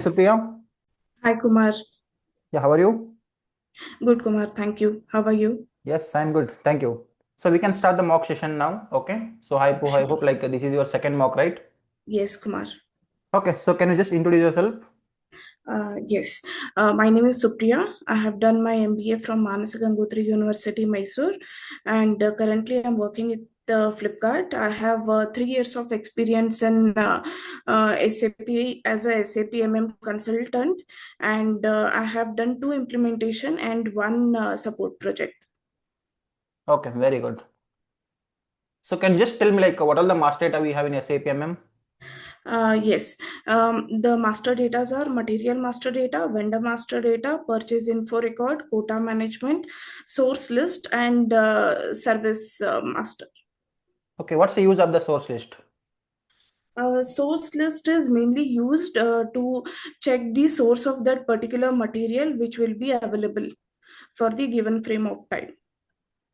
Supriya. Hi Kumar. Yeah, how are you? Good Kumar, thank you. How are you? Yes, I'm good. Thank you. So we can start the mock session now. Okay. So I Sure. hope like this is your second mock, right? Yes, Kumar. Okay. So can you just introduce yourself? Yes. My name is Supriya. I have done my MBA from Manasa Gangotri University, Mysore, and currently I'm working at Flipkart. I have 3 years of experience in SAP as a SAP MM consultant, and I have done two implementation and one support project. Okay, very good. So can you just tell me like what all the master data we have in SAP MM? Yes, the master data are material master data, vendor master data, purchase info record, quota management, source list, and service master. Okay, what's the use of the source list? Source list is mainly used to check the source of that particular material which will be available for the given frame of time.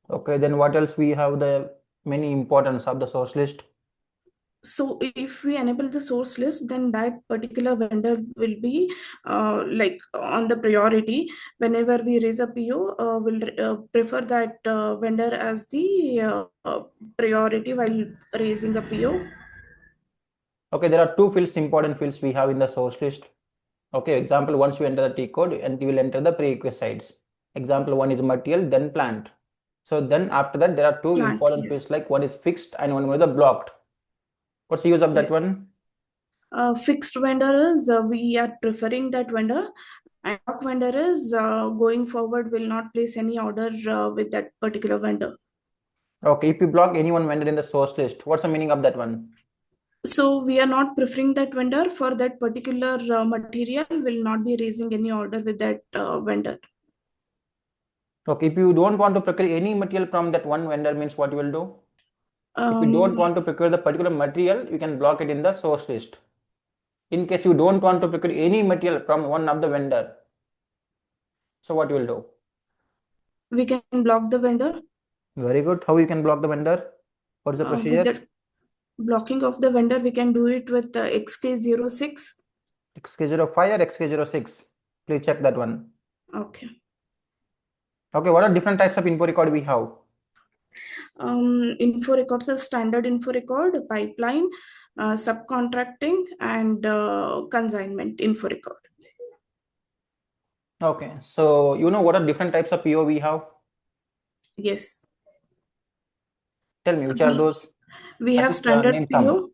Okay, then what else we have the many importance of the source list? So if we enable the source list, then that particular vendor will be like on the priority. Whenever we raise a PO, we'll prefer that vendor as the priority while raising a PO. Okay, there are two fields, important fields we have in the source list. Okay, example, once you enter the T code and you will enter the prerequisites. Example one is material, then plant. So then after that, there are two Plant, important yes. fields like one is fixed and one is the blocked. What's the use of that Yes. one? Fixed vendor is we are preferring that vendor, and block vendor is going forward will not place any order with that particular vendor. Okay, if you block any one vendor in the source list, what's the meaning of that one? So we are not preferring that vendor for that particular material. Will not be raising any order with that vendor. Okay, if you don't want to procure any material from that one vendor, means what you will do? If you don't Um, want to procure the particular material, you can block it in the source list. In case you don't want to procure any material from one of the vendor, so what you will do? we can block the vendor Very good. How you can block the vendor? What is the with procedure? the blocking of the vendor. We can do it with XK06. XK05 or XK06? Please check that one. Okay. Okay, what are different types of info record we have? Info records is standard info record, pipeline, subcontracting, and consignment info record. Okay, so you know what are different types of PO we have? Yes. Tell me which are We those? we At have least standard name some. PO.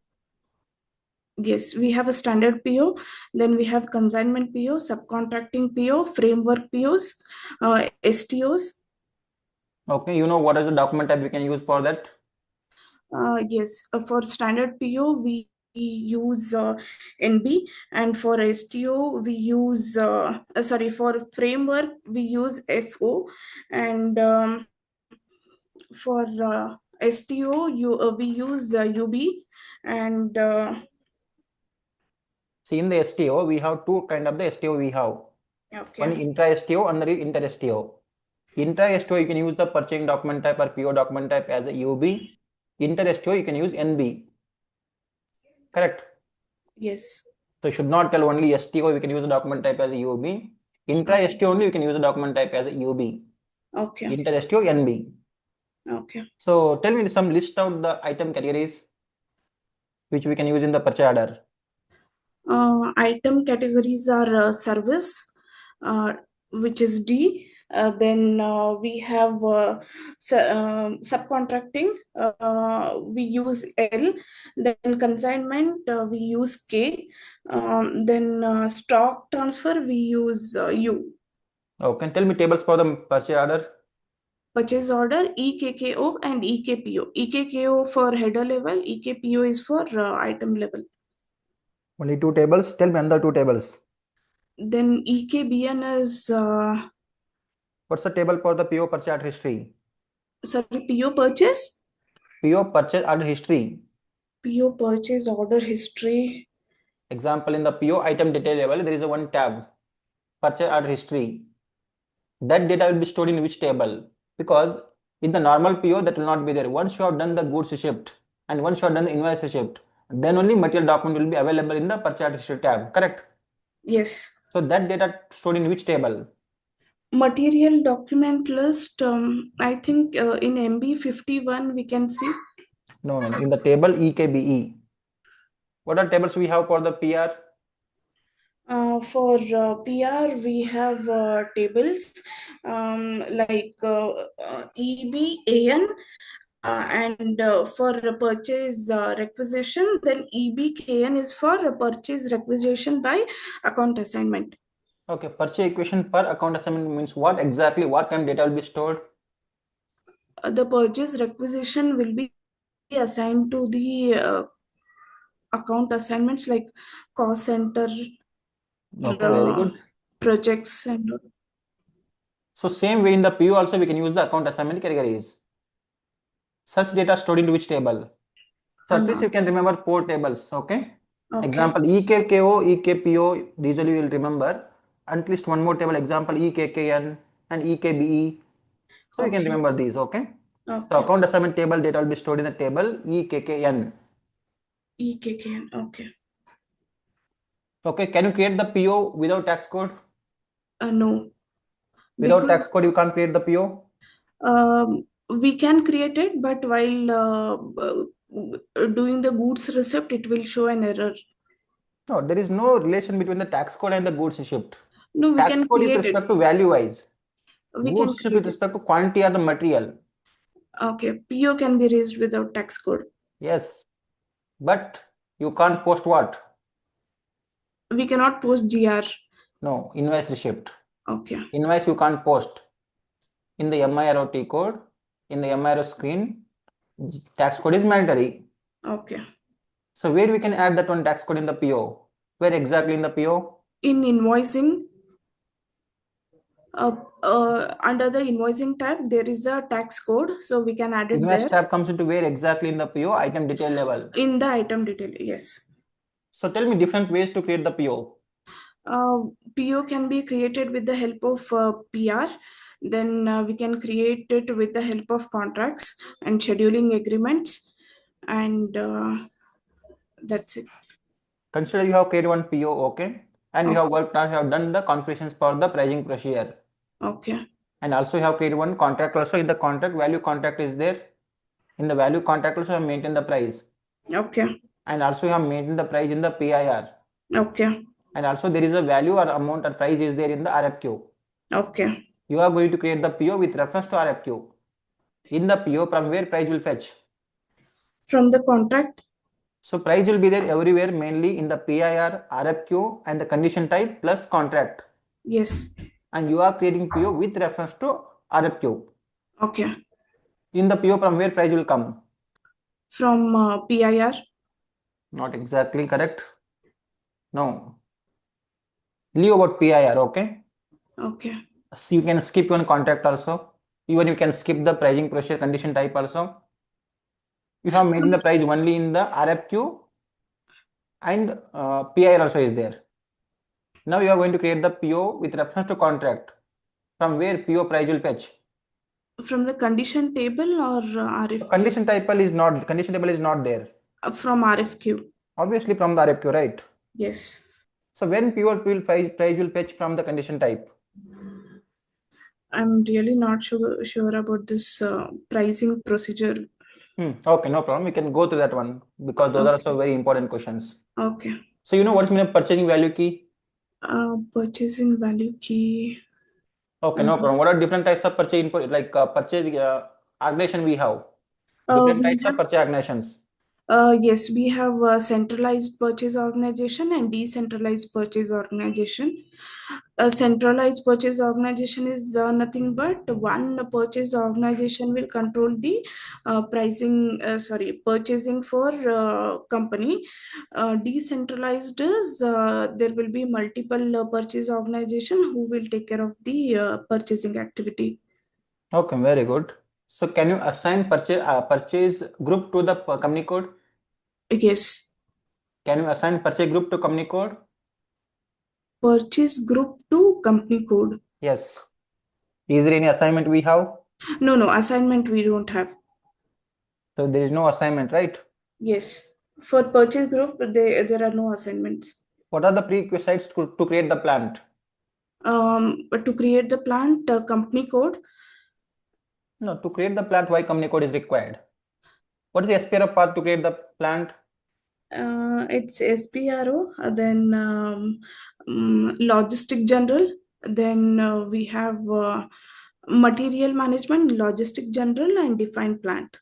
Yes, we have a standard PO, then we have consignment PO, subcontracting PO, framework POs, STOs. Okay, you know what is the document type we can use for that? Yes, for standard PO, we use NB, and for STO, we use, sorry, for framework, we use FO, and for STO, we use UB, and See, in the STO, we have two kind of the STO we have. One okay, intra STO, another is inter STO. Intra STO, you can use the purchasing document type or PO document type as a UB. Inter STO, you can use NB. Correct? yes, So you should not tell only STO, we can use the document type as a UB. Intra okay, STO only, you can use the document type as a UB. okay, Inter STO, NB. okay. So tell me some list out the item categories which we can use in the purchase order. Item categories are service, uh, which is D. Then we have subcontracting. We use L. Then consignment. We use K. Then stock transfer. We use U. Okay, tell me tables for the purchase order. Purchase order EKKO and EKPO. EKKO for header level. EKPO is for item level. Only two tables. Tell me another two tables. Then EKBN is What's the table for the PO purchase order history? sorry, PO purchase. PO purchase order history. PO purchase order history. Example, in the PO item detail level, there is a one tab, purchase order history. That data will be stored in which table? Because in the normal PO, that will not be there. Once you have done the goods shipped and once you have done the invoice shipped, then only material document will be available in the purchase order history tab. Correct? Yes. So that data stored in which table? Material document list, I think in MB 51 we can see. No, no, no. In the table EKBE. What are tables we have for the PR? For PR, we have tables like EBAN, and for purchase requisition, then EBKN is for purchase requisition by account assignment. Okay, purchase equation per account assignment means what exactly? What kind of data will be stored? The purchase requisition will be assigned to the account assignments like cost center, Okay, very uh, good. projects, and So same way in the PU also we can use the account assignment categories. Such data stored into which table? So at least you can remember four tables, okay? okay, Example EKKO, EKPO, usually you will remember. At least one more table, example EKKN and EKBE. So you can okay, remember these, okay? So okay. account assignment table data will be stored in the table EKKN. EKKN, okay. Okay, can you create the PO without tax code? No, Without because tax code, you can't create the PO. we can create it, but while doing the goods receipt, it will show an error. No, there is no relation between the tax code and the goods shipped. No, we Tax can code with create it. respect to value wise. We can Goods shipped with create it. respect to quantity or the material. Okay, PO can be raised without tax code. Yes, but you can't post what? We cannot post GR. No, invoice receipt. Okay, Invoice you can't post in the MIROT code. In the MIRO screen, tax code is mandatory. okay. So where we can add that one tax code in the PO? Where exactly in the PO? In invoicing, under the invoicing tab, there is a tax code, so we can add it Invoice there tab comes into where exactly in the PO? Item detail level. in the item detail. Yes. So tell me different ways to create the PO. Uh, PO can be created with the help of PR. Then we can create it with the help of contracts and scheduling agreements, and that's it. Consider you have created one PO, okay? And you have Okay. worked on, you have done the configurations for the pricing procedure. Okay. And also you have created one contract also. In the contract, value contract is there. In the value contract also you have maintained the price. Okay. And also you have maintained the price in the PIR. Okay. And also there is a value or amount or price is there in the RFQ. Okay. You are going to create the PO with reference to RFQ. In the PO, from where price will fetch? From the contract. So price will be there everywhere, mainly in the PIR, RFQ and the condition type plus contract. Yes. And you are creating PO with reference to RFQ. Okay. In the PO, from where price will come? From PIR. Not exactly correct. No. Leave about PIR, okay? Okay. So you can skip one contract also. Even you can skip the pricing procedure condition type also. You have made the price only in the RFQ and PIR also is there. Now you are going to create the PO with reference to contract. From where PO price will fetch? From the condition table or So RFQ? condition table is not there. From RFQ. Obviously from the RFQ, right? Yes. So when price will fetch from the condition type? I'm really not sure about this pricing procedure. Okay, no problem. We can go to that one because those are Okay. also very important questions. Okay. So you know what's mean of purchasing value key? Purchasing value key. Okay, no Mm. problem. What are different types of purchase input like purchase organization we have? Different We types of have purchase organizations. yes, we have centralized purchase organization and decentralized purchase organization. A centralized purchase organization is nothing but one purchase organization will control the purchasing for company. Decentralized is there will be multiple purchase organization who will take care of the purchasing activity. Okay, very good. So can you assign purchase group to the company code? Yes, Can you assign purchase group to company code? purchase group to company code. Yes. Is there any assignment we have? No, no, assignment we don't have. So there is no assignment, right? Yes. For purchase group, there are no assignments. What are the prerequisites to create the plant? To create the plant, company code. No, to create the plant, why company code is required? What is the SPRO path to create the plant? It's SPRO, then logistic general, then we have material management, logistic general, and defined plant.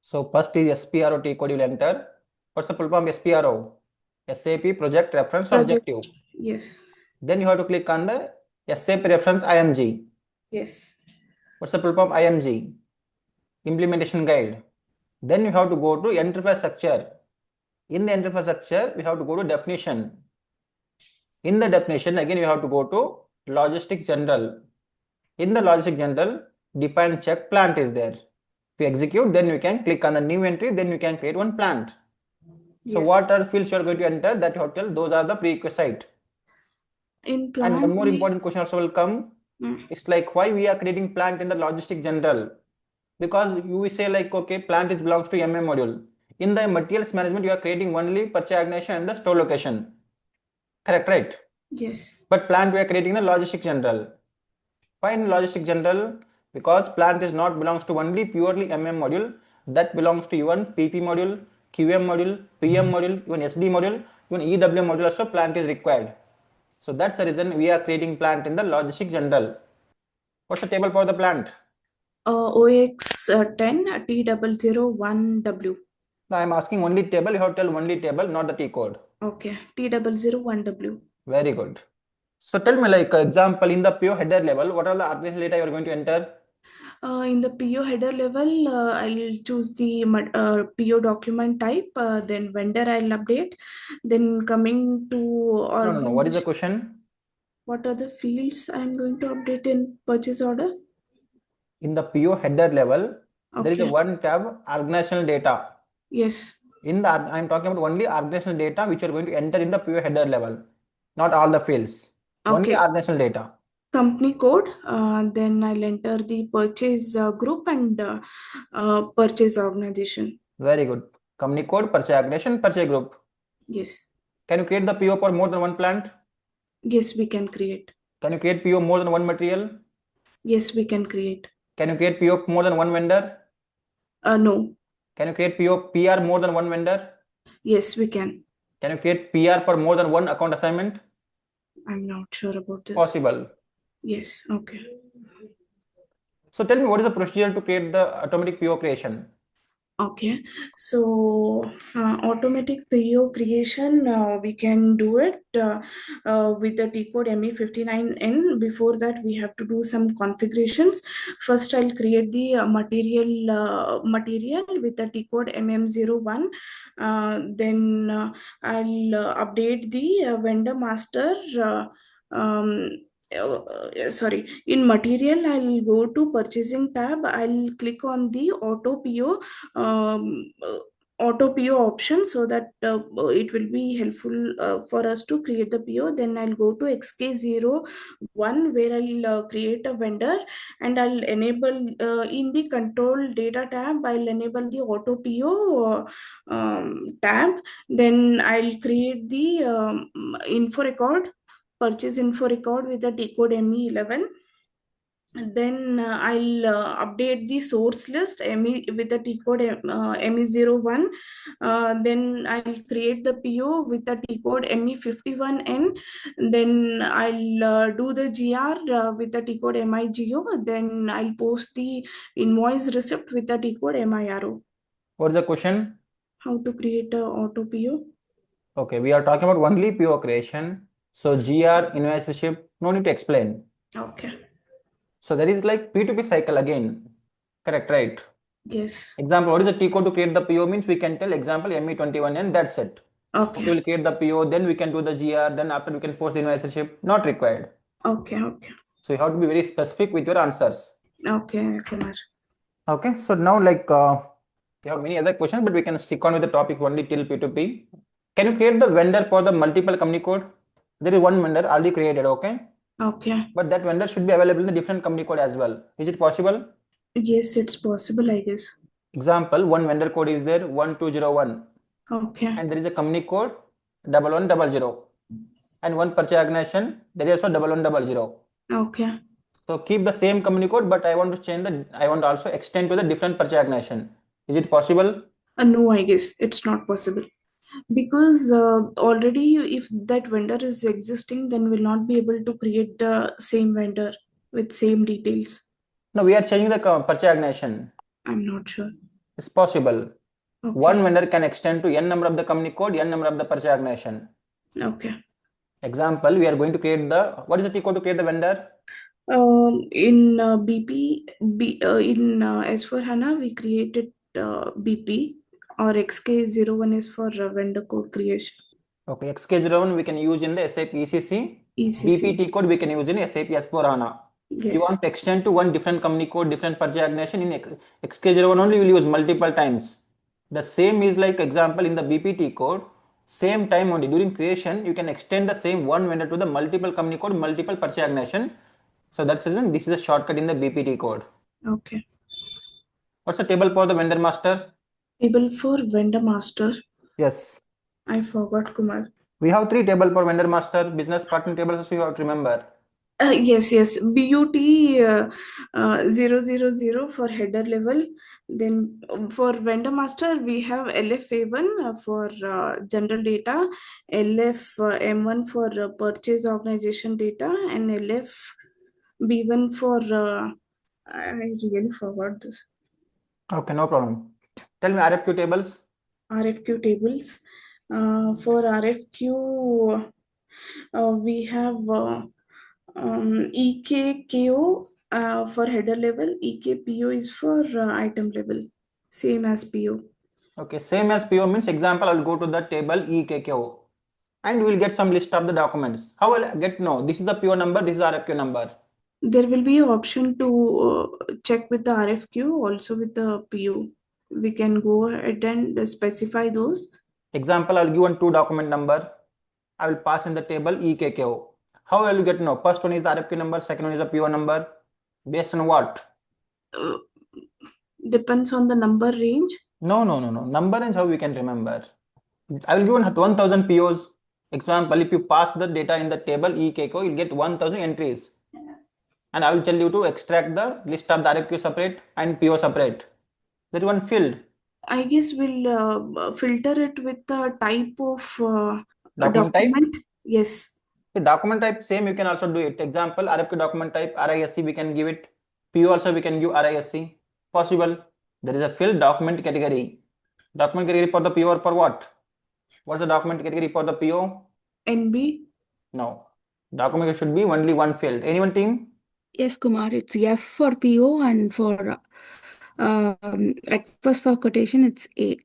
So first is SPRO T code you will enter. What's the full form SPRO? SAP Project Reference Project, Objective. yes, Then you have to click on the SAP Reference IMG. yes, What's the full form IMG? Implementation Guide. Then you have to go to interface structure. In the interface structure, we have to go to definition. In the definition, again, you have to go to logistic general. In the logistic general, define check plant is there. If you execute, then you can click on the new entry, then you can create one plant. So yes. what are fields you are going to enter that hotel? Those are the prerequisite. In And one plant, more important question also will come. Mm, It's like why we are creating plant in the logistic general? Because you will say like, okay, plant is belongs to MM module. In the materials management, you are creating only purchase organization and the store location. Correct, right? yes, But plant we are creating the logistic general. Why in logistic general? Because plant is not belongs to only purely MM module. That belongs to even PP module, QM module, PM module, even SD module, even EWM module also plant is required. So that's the reason we are creating plant in the logistic general. What's the table for the plant? OX 10 T001W. Now I'm asking only table. You have to tell only table, not the T code. Okay, T001W. Very good. So tell me like example in the PO header level, what are the organizational data you are going to enter? In the PO header level, I'll choose the PO document type, then vendor I'll update. Then coming to No. What is the organization, question? what are the fields I'm going to update in purchase order? In the PO header level, there is a Okay, one tab organizational data. yes. In the I'm talking about only organizational data which you are going to enter in the PO header level, not all the fields. Only Okay, organizational data. company code, then I'll enter the purchase group and purchase organization. Very good. Company code, purchase organization, purchase group. Yes, Can you create the PO for more than one plant? yes, we can create. Can you create PO more than one material? Yes, we can create. Can you create PO more than one vendor? No, Can you create PO PR more than one vendor? yes, we can. Can you create PR for more than one account assignment? I'm not sure about this. Possible. Yes, okay. So tell me what is the procedure to create the automatic PO creation? Okay, so automatic PO creation, we can do it with the T code ME59N. Before that, we have to do some configurations. First, I'll create the material with the T code MM01. Then I'll update the vendor master. Um, Sorry, in material, I'll go to purchasing tab. I'll click on the auto PO um, uh, auto PO option so that it will be helpful for us to create the PO. Then I'll go to XK01 where I'll create a vendor and I'll enable in the control data tab, I'll enable the auto PO tab. Then I'll create the info record, purchase info record with the decode ME11. Then I'll update the source list ME with the T code ME01. Then I'll create the PO with the T code ME51N. Then I'll do the GR with the T code MIGO. Then I'll post the invoice receipt with the T code MIRO. What is the question? How to create a auto PO? Okay, we are talking about only PO creation. So GR, invoice receipt, no need to explain. Okay. So there is like P2P cycle again. Correct, right? Yes. Example, what is the T code to create the PO means we can tell example ME21 and that's it. Okay. Okay, we'll create the PO, then we can do the GR, then after we can post the invoice receipt. Not required. Okay. Okay. So you have to be very specific with your answers. Okay, Kumar. Okay, so now like we have many other questions, but we can stick on with the topic only till P2P. Can you create the vendor for the multiple company code? There is one vendor already created, okay? Okay. But that vendor should be available in the different company code as well. Is it possible? Yes, it's possible, I guess. Example, one vendor code is there 1201 Okay. and there is a company code 1100, and one purchase organization, there is also 1100. Okay. So keep the same company code, but I want to change I want to also extend to the different purchase organization. Is it possible? No, I guess it's not possible because already if that vendor is existing, then we'll not be able to create the same vendor with same details. No, we are changing the purchase organization. I'm not sure. It's possible. Okay. One vendor can extend to n number of the company code, n number of the purchase organization. Okay. Example, we are going to create what is the T code to create the vendor? In S4 HANA, we created BP, or XK01 is for vendor code creation. Okay, XK01 we can use in the SAP ECC. ECC. BPT code we can use in SAP S4HANA. You Yes. want to extend to one different company code, different purchase organization in XK01 only you will use multiple times. The same is like example in the BPT code, same time only during creation you can extend the same one vendor to the multiple company code, multiple purchase organization. So that's the reason this is a shortcut in the BPT code. Okay. What's the table for the vendor master? Table for vendor master. Yes. I forgot, Kumar. We have three tables for vendor master, business partner tables, so you have to remember. Yes. BUT 000 for header level. Then for vendor master, we have LFA1 for general data, LF M1 for purchase organization data, and LFB1 for. I really forgot this. Okay, no problem. Tell me RFQ tables. RFQ tables. For RFQ, we have EKKO for header level, EKPO is for item level, same as PO. Okay, same as PO means example, I will go to the table EKKO and we will get some list of the documents. How will I get know? This is the PO number, this is RFQ number. There will be an option to check with the RFQ, also with the PO. We can go ahead and specify those. Example, I will give one two document number. I will pass in the table EKKO. How will you get know? First one is the RFQ number, second one is the PO number. Based on what? Uh, Depends on the number range. No. Number is how we can remember. I will give 1000 POs. Example, if you pass the data in the table EKKO, you'll get 1000 entries. And I will tell you to extract the list of the RFQ separate and PO separate. That one field. I guess we'll filter it with the type of Document type. document. Yes. The document type same you can also do it. Example, RFQ document type RISC we can give it. PO also we can give RISC. Possible. There is a field document category. Document category for the PO or for what? What's the document category for the PO? NB. No. Document should be only one field. Anyone team? Yes, Kumar, it's F for PO and for request for quotation, it's A.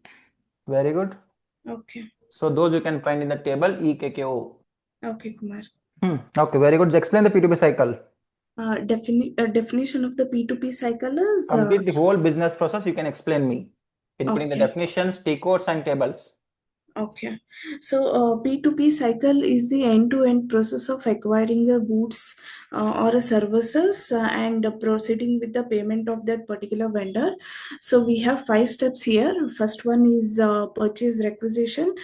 Very good. Okay. So those you can find in the table EKKO. Okay, Kumar. Okay, very good. Just explain the P2P cycle. Definition of the P2P cycle is Complete the whole business process you can explain me, including the okay. definitions, T codes and tables. Okay, so P2P cycle is the end-to-end process of acquiring a goods or a services and proceeding with the payment of that particular vendor. So we have 5 steps here. First one is purchase requisition.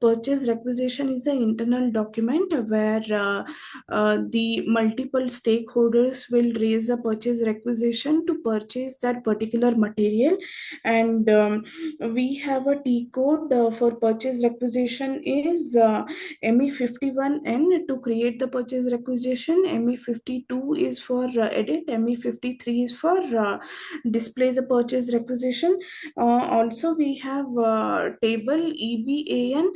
Purchase requisition is an internal document where the multiple stakeholders will raise a purchase requisition to purchase that particular material, and we have a T code for purchase requisition is ME51N to create the purchase requisition, ME52 is for edit, ME53 is for display the purchase requisition. Also we have table EBAN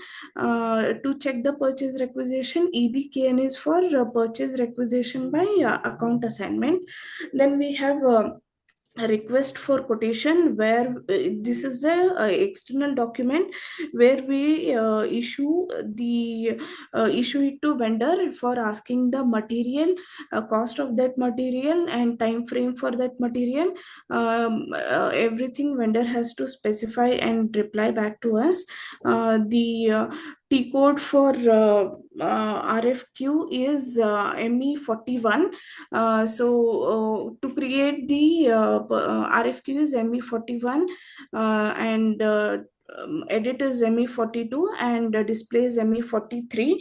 to check the purchase requisition, EBKN is for purchase requisition by account assignment. Then we have a request for quotation where this is a external document where we issue it to vendor for asking the material, cost of that material and time frame for that material. Everything vendor has to specify and reply back to us. The T code for RFQ is ME41. So to create the RFQ is ME41, and edit is ME42 and display is ME43.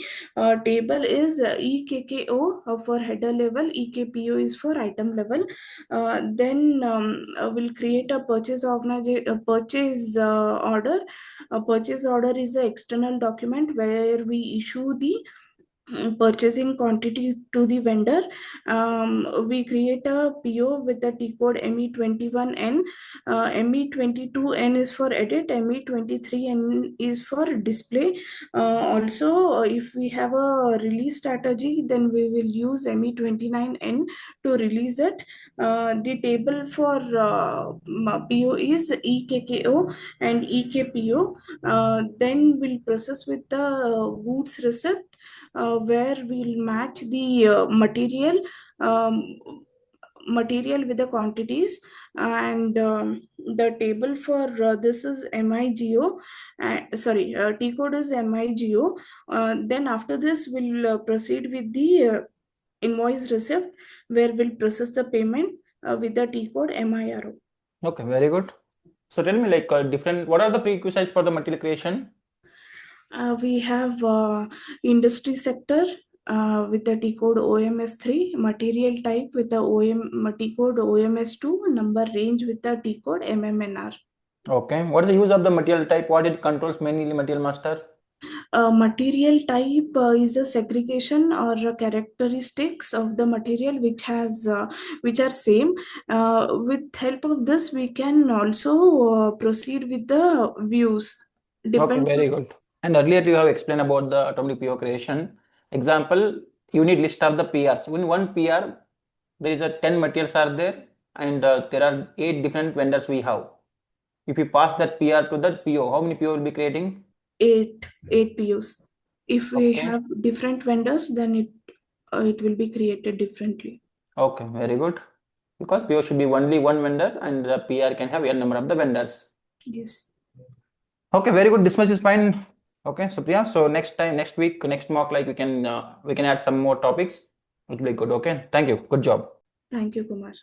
Table is EKKO for header level, EKPO is for item level. Then we'll create a purchase order. A purchase order is an external document where we issue the purchasing quantity to the vendor. We create a PO with the T code ME21N. ME22N is for edit, ME23N is for display. Also, if we have a release strategy, then we will use ME29N to release it. The table for PO is EKKO and EKPO. Then we'll process with the goods receipt, where we'll match the material with the quantities, and the table for this is MIGO. T code is MIGO. Then after this we'll proceed with the invoice receipt, where we'll process the payment with the T code MIRO. Okay, very good. So tell me, like, what are the prerequisites for the material creation? We have industry sector with the T code OMS3, material type with the T code OMS2, number range with the T code MMNR. Okay, what is the use of the material type? What it controls mainly in the material master? Material type is a segregation or characteristics of the material which are same. With help of this, we can also proceed with the views. Okay, very good. And earlier you have explained about the atomic PO creation. Example, you need list of the PRs. In one PR, there is a 10 materials are there, and there are 8 different vendors we have. If you pass that PR to that PO, how many PO will be creating? 8 POs. If we Okay. have different vendors, then it will be created differently. Okay, very good. Because PO should be only one vendor, and the PR can have a number of the vendors. Yes. Okay, very good. This much is fine. Okay, Supriya. So next week, next mock, like we can add some more topics. It will be good. Okay. Thank you. Good job. Thank you, Kumar.